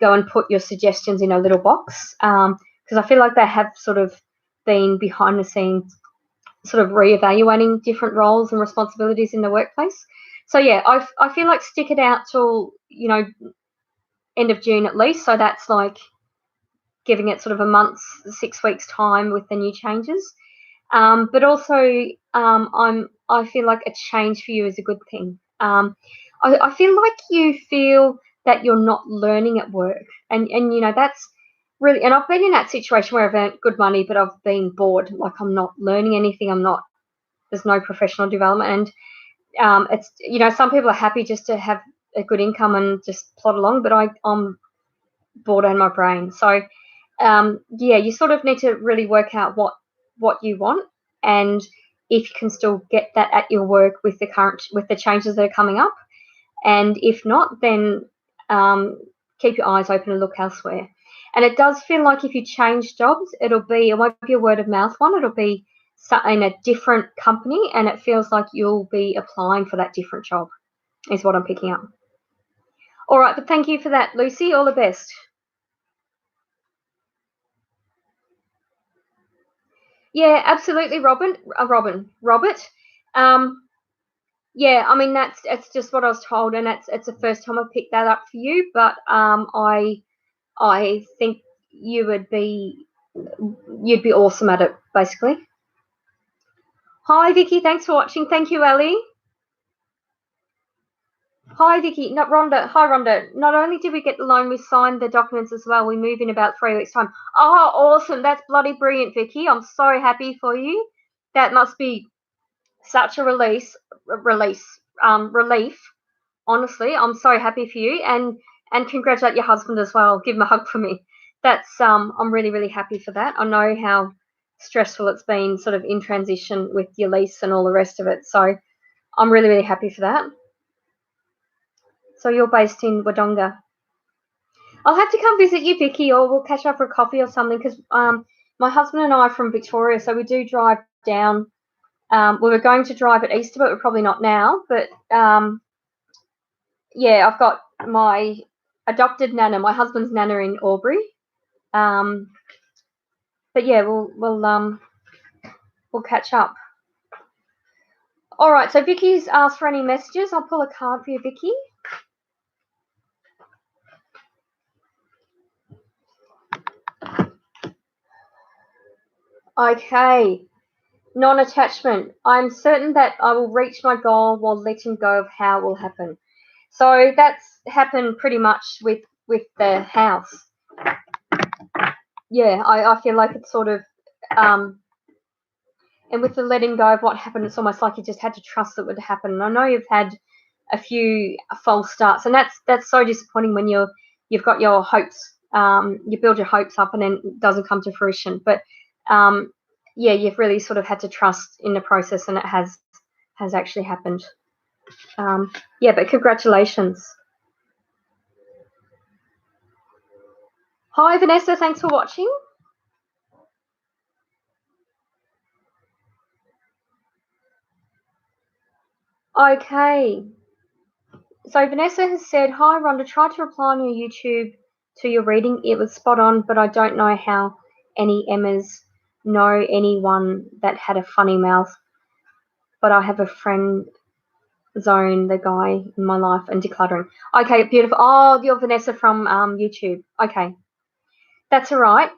go and put your suggestions in a little box. Because I feel like they have sort of been behind the scenes, sort of reevaluating different roles and responsibilities in the workplace. So yeah, I feel like stick it out till, end of June at least. So that's like giving it sort of a month, 6 weeks time with the new changes. But also, I feel like a change for you is a good thing. I feel like you feel that you're not learning at work, and that's really. And I've been in that situation where I've earned good money, but I've been bored. Like I'm not learning anything. There's no professional development, and it's some people are happy just to have a good income and just plod along, but I'm bored out of my brain. So you sort of need to really work out what you want, and if you can still get that at your work with the changes that are coming up, and if not, then keep your eyes open and look elsewhere. And it does feel like if you change jobs, it won't be a word of mouth one, it'll be in a different company, and it feels like you'll be applying for that different job, is what I'm picking up. All right, but thank you for that, Lucy. All the best. Yeah, absolutely, Robert. Yeah, I mean it's just what I was told, and it's the first time I picked that up for you. But I think you'd be awesome at it, basically. Hi, Vicky. Thanks for watching. Thank you, Ellie. Hi, Vicky. Not Rhonda. Hi, Rhonda. Not only did we get the loan, we signed the documents as well. We move in about 3 weeks' time. Oh, awesome. That's bloody brilliant, Vicky. I'm so happy for you. That must be such a relief. Honestly, I'm so happy for you, and congratulate your husband as well. Give him a hug for me. That's I'm really, really happy for that. I know how stressful it's been sort of in transition with your lease and all the rest of it. So I'm really, really happy for that. So you're based in Wodonga. I'll have to come visit you, Vicky, or we'll catch up for a coffee or something, because my husband and I are from Victoria, so we do drive down. We were going to drive at Easter, but we're probably not now. But yeah, I've got my adopted nana, my husband's nana in Albury. But yeah, we'll catch up. All right, so Vicky's asked for any messages. I'll pull a card for you, Vicky. Okay, non-attachment. I'm certain that I will reach my goal while letting go of how it will happen. So that's happened pretty much with the house. Yeah, I feel like it's sort of, and with the letting go of what happened, it's almost like you just had to trust it would happen. And I know you've had a few false starts, and that's so disappointing when you've got your hopes, you build your hopes up and then it doesn't come to fruition. But yeah, you've really sort of had to trust in the process, and it has actually happened. Yeah, but congratulations. Hi, Vanessa. Thanks for watching. Okay. So Vanessa has said, hi, Rhonda, tried to reply on your YouTube to your reading. It was spot on, but I don't know how any Emmas know anyone that had a funny mouth. But I have a friend zone, the guy in my life, and decluttering. Okay, beautiful. Oh, you're Vanessa from YouTube. Okay. That's all right.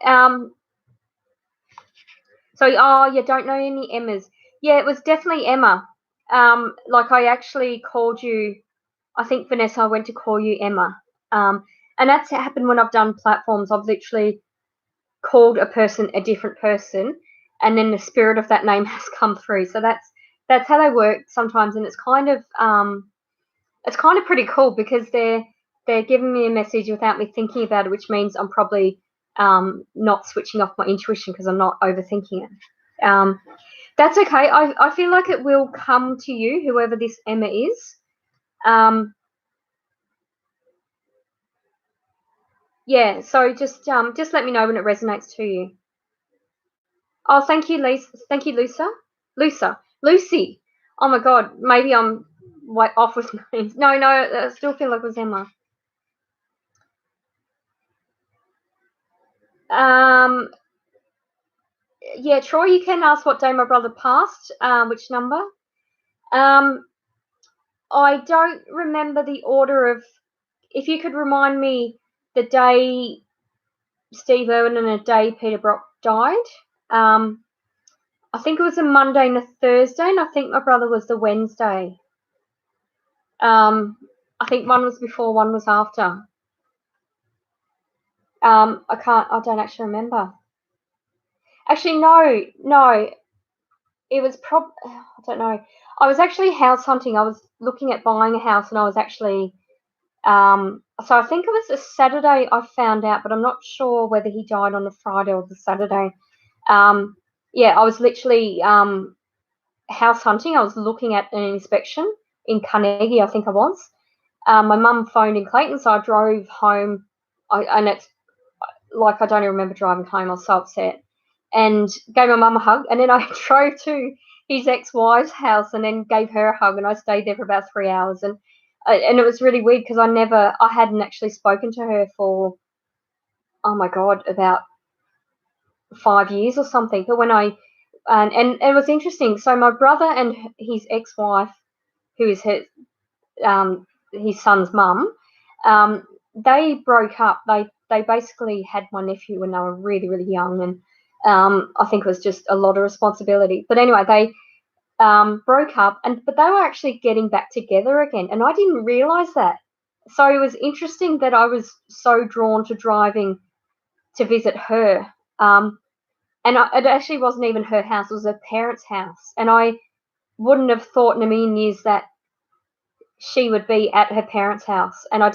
So, oh, you don't know any Emmas. Yeah, it was definitely Emma. Like I actually called you, I think, Vanessa, I went to call you Emma. And that's happened when I've done platforms. I've literally called a person a different person, and then the spirit of that name has come through. So that's how they work sometimes, and it's kind of pretty cool, because they're giving me a message without me thinking about it, which means I'm probably not switching off my intuition because I'm not overthinking it. That's okay. I feel like it will come to you, whoever this Emma is. Yeah, so just let me know when it resonates to you. Oh, thank you, Lisa. Thank you, Lucy. Oh my God, maybe I'm way off with names. No, I still feel like it was Emma. Yeah, Troy, you can ask what day my brother passed, which number. I don't remember the order of. If you could remind me the day Steve Irwin and the day Peter Brock died. I think it was a Monday and a Thursday, and I think my brother was the Wednesday. I think one was before, one was after. I don't actually remember. Actually, no. It was I don't know. I was actually house hunting. I was looking at buying a house, and I was actually, so I think it was a Saturday I found out, but I'm not sure whether he died on the Friday or the Saturday. Yeah, I was literally house hunting. I was looking at an inspection in Carnegie, I think I was. my mum phoned in Clayton, so I drove home. And it's like I don't even remember driving home. I was so upset, and gave my mum a hug. And then I drove to his ex-wife's house, and then gave her a hug. And I stayed there for about 3 hours, and it was really weird because I hadn't actually spoken to her for, oh my God, about 5 years or something. But when and it was interesting. So my brother and his ex-wife, who is his son's mum, they broke up. They basically had my nephew when they were really, really young, and I think it was just a lot of responsibility. But anyway, they broke up, but they were actually getting back together again, and I didn't realise that. So it was interesting that I was so drawn to driving to visit her. And it actually wasn't even her house; it was her parents' house. And I wouldn't have thought in a million years that she would be at her parents' house. And I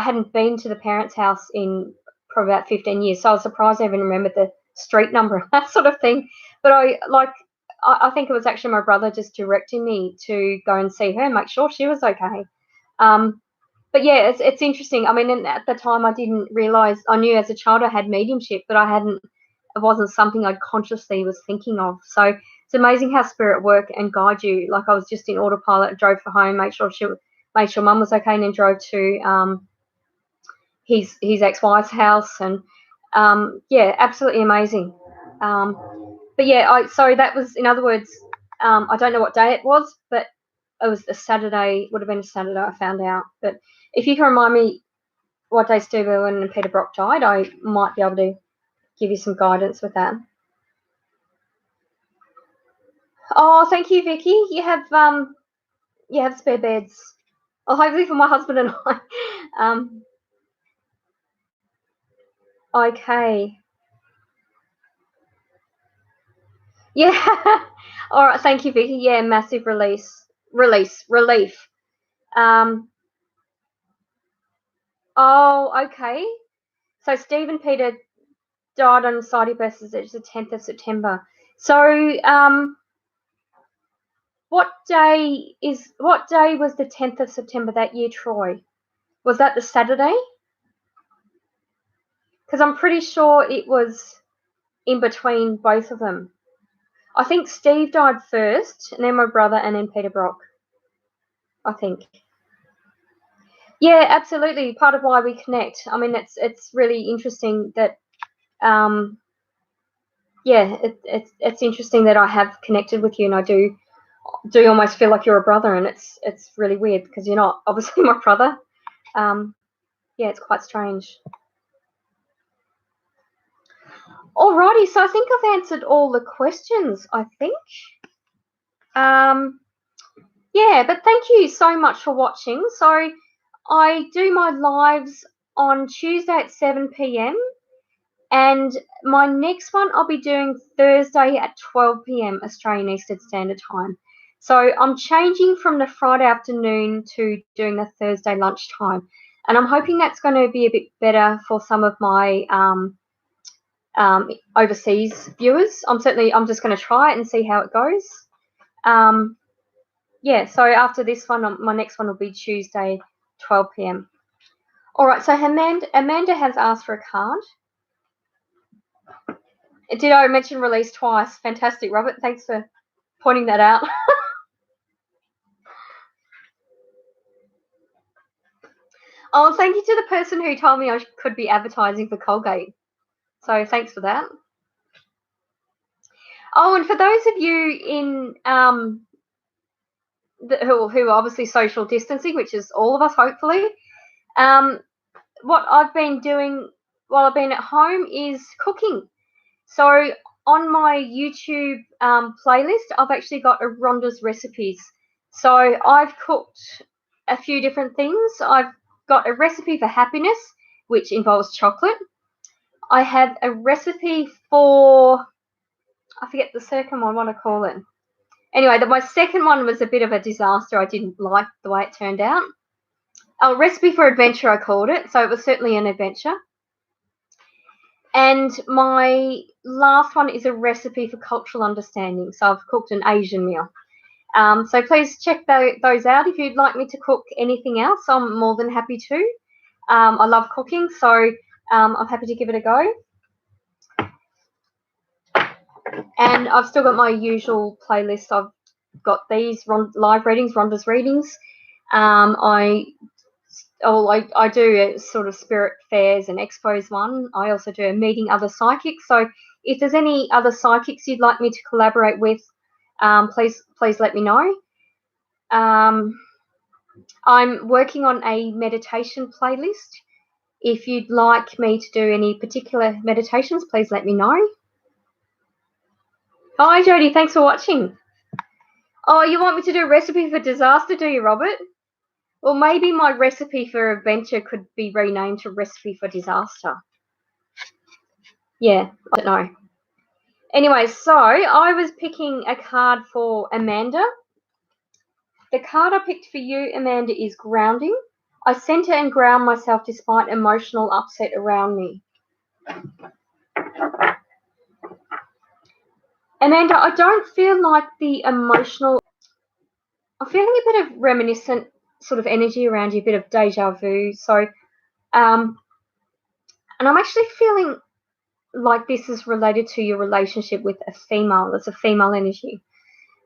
hadn't been to the parents' house in probably about 15 years. So I was surprised I even remembered the street number and that sort of thing. But I think it was actually my brother just directing me to go and see her and make sure she was okay. But yeah, it's interesting. I mean, at the time I didn't realise. I knew as a child I had mediumship, but it wasn't something I consciously was thinking of. So it's amazing how spirit work and guide you. Like I was just in autopilot, drove for home, made sure mum was okay, and then drove to his ex-wife's house, and yeah, absolutely amazing. But yeah, so that was, in other words, I don't know what day it was, but it was a Saturday. Would have been a Saturday, I found out. But if you can remind me what day Steve Irwin and Peter Brock died, I might be able to give you some guidance with that. Oh, thank you, Vicky. You have spare beds. Oh, hopefully for my husband and I. Okay. Yeah. All right. Thank you, Vicky. Yeah, massive relief. Oh, okay. So Steve and Peter died on Society versus Edge the 10th of September. So, what day was the 10th of September that year, Troy? Was that the Saturday? Because I'm pretty sure it was in between both of them. I think Steve died first, and then my brother, and then Peter Brock. I think. Yeah, absolutely. Part of why we connect. I mean, it's really interesting that, yeah, it's interesting that I have connected with you, and I do almost feel like you're a brother, and it's really weird because you're not obviously my brother. Yeah, it's quite strange. Alrighty, so I think I've answered all the questions, I think. Yeah, but thank you so much for watching. So I do my lives on Tuesday at 7 p.m. and my next one I'll be doing Thursday at 12 p.m. Australian Eastern Standard Time. So I'm changing from the Friday afternoon to doing the Thursday lunchtime. And I'm hoping that's going to be a bit better for some of my overseas viewers. I'm just going to try it and see how it goes. Yeah, so after this one, my next one will be Tuesday, 12 p.m. All right, so Amanda has asked for a card. Did I mention release twice? Fantastic, Robert. Thanks for pointing that out. Oh, thank you to the person who told me I could be advertising for Colgate. So thanks for that. Oh, and for those of you in who are obviously social distancing, which is all of us, hopefully, what I've been doing while I've been at home is cooking. So on my YouTube playlist, I've actually got a Rhonda's recipes. So I've cooked a few different things. I've got a recipe for happiness, which involves chocolate. I have a recipe for, I forget the second one, what I call it. Anyway, my second one was a bit of a disaster. I didn't like the way it turned out. A recipe for adventure, I called it. So it was certainly an adventure. And my last one is a recipe for cultural understanding. So I've cooked an Asian meal. So please check those out. If you'd like me to cook anything else, I'm more than happy to. I love cooking, so I'm happy to give it a go. And I've still got my usual playlist. I've got these live readings, Rhonda's readings. I do a sort of spirit fairs and expos one. I also do a meeting other psychics. So if there's any other psychics you'd like me to collaborate with, please let me know. I'm working on a meditation playlist. If you'd like me to do any particular meditations, please let me know. Hi, Jodie. Thanks for watching. Oh, you want me to do a recipe for disaster, do you, Robert? Well, maybe my recipe for adventure could be renamed to recipe for disaster. Yeah, I don't know. Anyway, so I was picking a card for Amanda. The card I picked for you, Amanda, is grounding. I center and ground myself despite emotional upset around me. Amanda, I don't feel like the emotional... I'm feeling a bit of reminiscent sort of energy around you, a bit of deja vu. So, and I'm actually feeling like this is related to your relationship with a female. It's a female energy.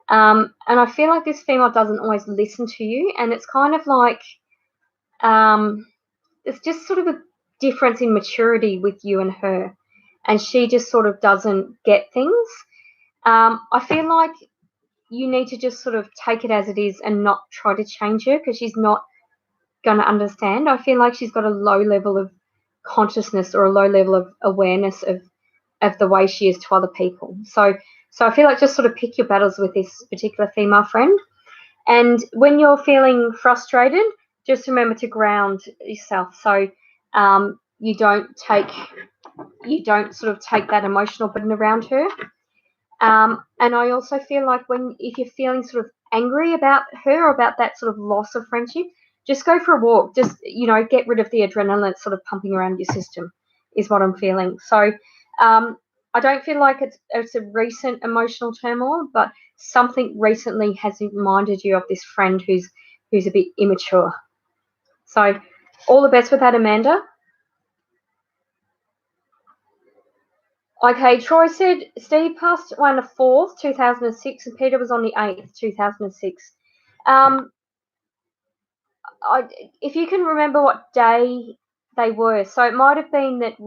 And I feel like this female doesn't always listen to you. And it's kind of like it's just sort of a difference in maturity with you and her. And she just sort of doesn't get things. I feel like you need to just sort of take it as it is and not try to change her because she's not going to understand. I feel like she's got a low level of consciousness or a low level of awareness of the way she is to other people. So I feel like just sort of pick your battles with this particular female friend. And when you're feeling frustrated, just remember to ground yourself. So you don't sort of take that emotional burden around her. And I also feel like if you're feeling sort of angry about her or about that sort of loss of friendship, just go for a walk. Just, get rid of the adrenaline that's sort of pumping around your system is what I'm feeling. So I don't feel like it's a recent emotional turmoil, but something recently has reminded you of this friend who's a bit immature. So all the best with that, Amanda. Okay, Troy said Steve passed away on the 4th, 2006, and Peter was on the 8th, 2006. If you can remember what day they were, so it might have been that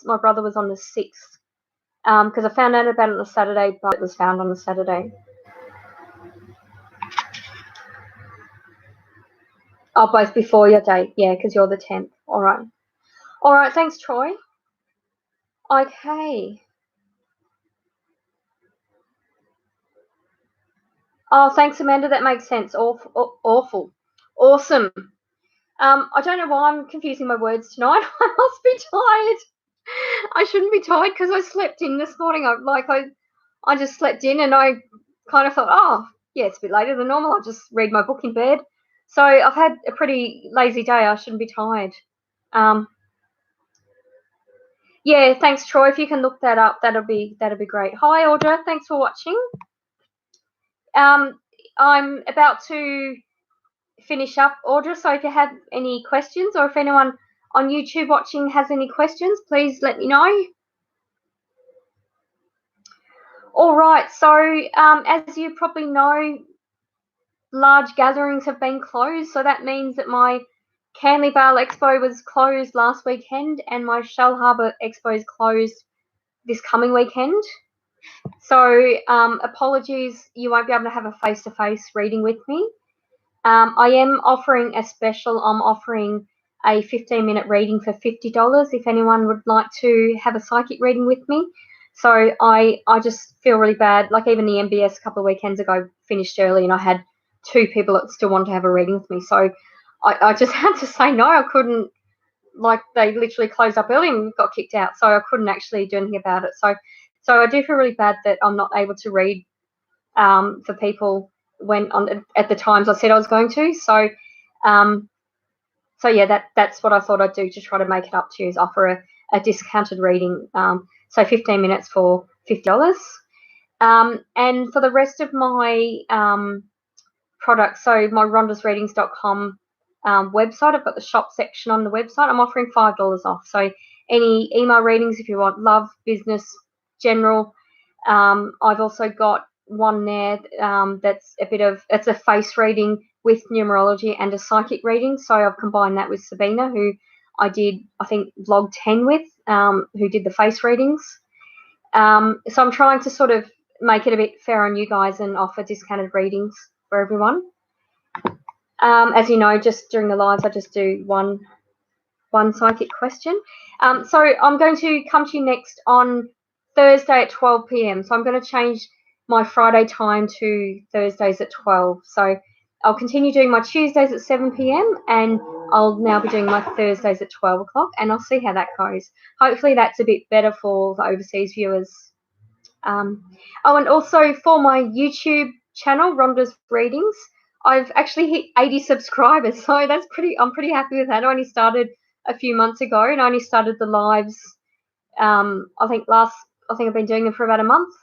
my brother was on the 6th, because I found out about it on the Saturday, but it was found on the Saturday. Oh, both before your date, yeah, because you're the 10th. All right, thanks, Troy. Okay. Oh, thanks, Amanda. That makes sense. Awful. Awesome. I don't know why I'm confusing my words tonight. I must be tired. I shouldn't be tired because I slept in this morning. I just slept in and I kind of thought, oh, yeah, it's a bit later than normal. I'll just read my book in bed. So I've had a pretty lazy day. I shouldn't be tired. Yeah, thanks, Troy. If you can look that up, that'll be great. Hi, Audra. Thanks for watching. I'm about to finish up, Audra. So if you have any questions or if anyone on YouTube watching has any questions, please let me know. All right. So as you probably know, large gatherings have been closed. So that means that my Canley Vale Expo was closed last weekend and my Shell Harbour Expo is closed this coming weekend. So apologies, you won't be able to have a face-to-face reading with me. I am offering a special. I'm offering a 15-minute reading for $50 if anyone would like to have a psychic reading with me. So I just feel really bad. Like even the MBS a couple of weekends ago finished early and I had 2 people that still wanted to have a reading with me. So I just had to say no. I couldn't, like they literally closed up early and got kicked out. So I couldn't actually do anything about it. So I do feel really bad that I'm not able to read for people at the times I said I was going to. So yeah, that's what I thought I'd do to try to make it up to you, is offer a discounted reading. So 15 minutes for $50. And for the rest of my products. So my rhondasreadings.com website, I've got the shop section on the website. I'm offering $5 off. So any email readings if you want, love, business, general. I've also got one there that's it's a face reading with numerology and a psychic reading. So I've combined that with Sabina, who I did, I think, vlog 10 with, who did the face readings. So I'm trying to sort of make it a bit fair on you guys and offer discounted readings for everyone. As you know, just during the lives, I just do one psychic question. So I'm going to come to you next on Thursday at 12 p.m. So I'm going to change my Friday time to Thursdays at 12. So I'll continue doing my Tuesdays at 7 p.m. and I'll now be doing my Thursdays at 12 o'clock, and I'll see how that goes. Hopefully that's a bit better for the overseas viewers. Oh, and also for my YouTube channel, Rhonda's Readings, I've actually hit 80 subscribers, so I'm pretty happy with that. I only started a few months ago, and I only started the lives. I think I've been doing them for about a month.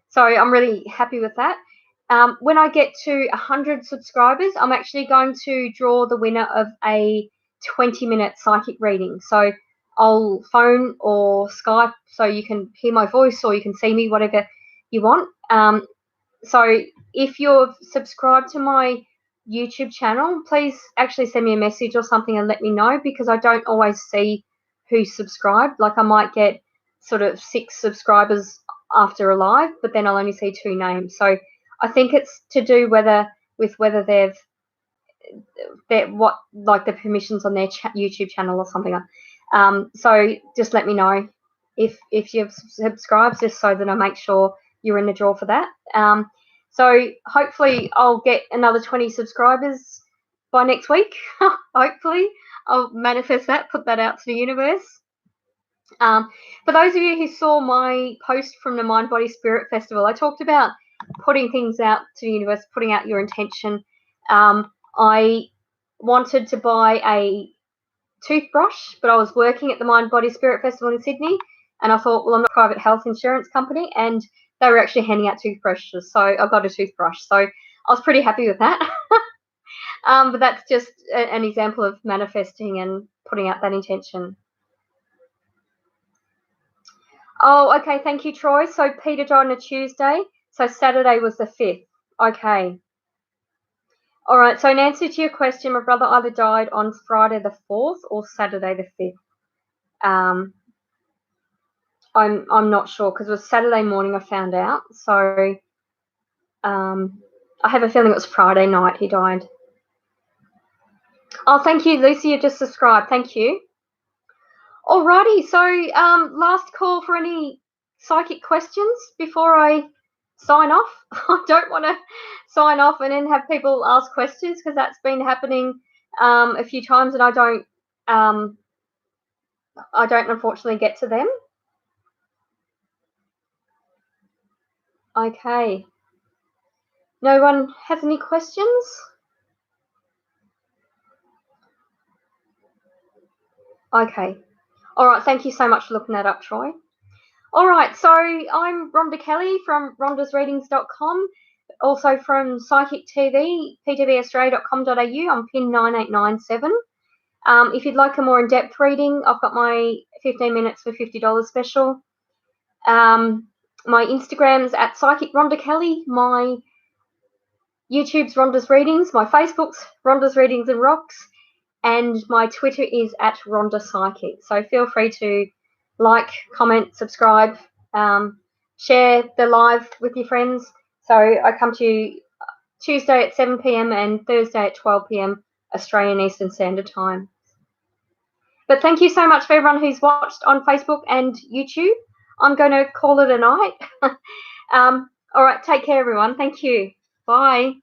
So I'm really happy with that. When I get to 100 subscribers, I'm actually going to draw the winner of a 20-minute psychic reading. So I'll phone or Skype so you can hear my voice or you can see me, whatever you want. So if you're subscribed to my YouTube channel, please actually send me a message or something and let me know, because I don't always see who's subscribed. Like I might get sort of 6 subscribers after a live, but then I'll only see 2 names. So I think it's to do whether they're the permissions on their YouTube channel or something. So just let me know if you've subscribed, just so that I make sure you're in the draw for that. So hopefully I'll get another 20 subscribers by next week. Hopefully I'll manifest that, put that out to the universe. For those of you who saw my post from the Mind Body Spirit Festival, I talked about putting things out to the universe, putting out your intention. I wanted to buy a toothbrush, but I was working at the Mind Body Spirit Festival in Sydney, and I thought, well, I'm not a private health insurance company, and they were actually handing out toothbrushes, so I got a toothbrush. So I was pretty happy with that. But that's just an example of manifesting and putting out that intention. Oh, okay, thank you, Troy. So Peter died on a Tuesday, so Saturday was the 5th. Okay. All right, so in answer to your question, my brother either died on Friday the 4th or Saturday the 5th. I'm not sure, because it was Saturday morning I found out. So I have a feeling it was Friday night he died. Oh, thank you, Lucy. You just subscribed. Thank you. Alrighty, so last call for any psychic questions before I sign off. I don't want to sign off and then have people ask questions, because that's been happening a few times, and I don't unfortunately get to them. Okay. No one has any questions? Okay. All right. Thank you so much for looking that up, Troy. All right. So I'm Rhonda Kelly from rhondasreadings.com, also from Psychic TV, ptbaustralia.com.au. I'm PIN 9897. If you'd like a more in-depth reading, I've got my 15 minutes for $50 special. My Instagram's at Psychic Rhonda Kelly. My YouTube's Rhonda's Readings. My Facebook's Rhonda's Readings and Rocks. And my Twitter is at Rhonda Psychic. So feel free to like, comment, subscribe, share the live with your friends. So I come to you Tuesday at 7 p.m. and Thursday at 12 p.m. Australian Eastern Standard Time. But thank you so much for everyone who's watched on Facebook and YouTube. I'm going to call it a night. All right, take care, everyone. Thank you. Bye.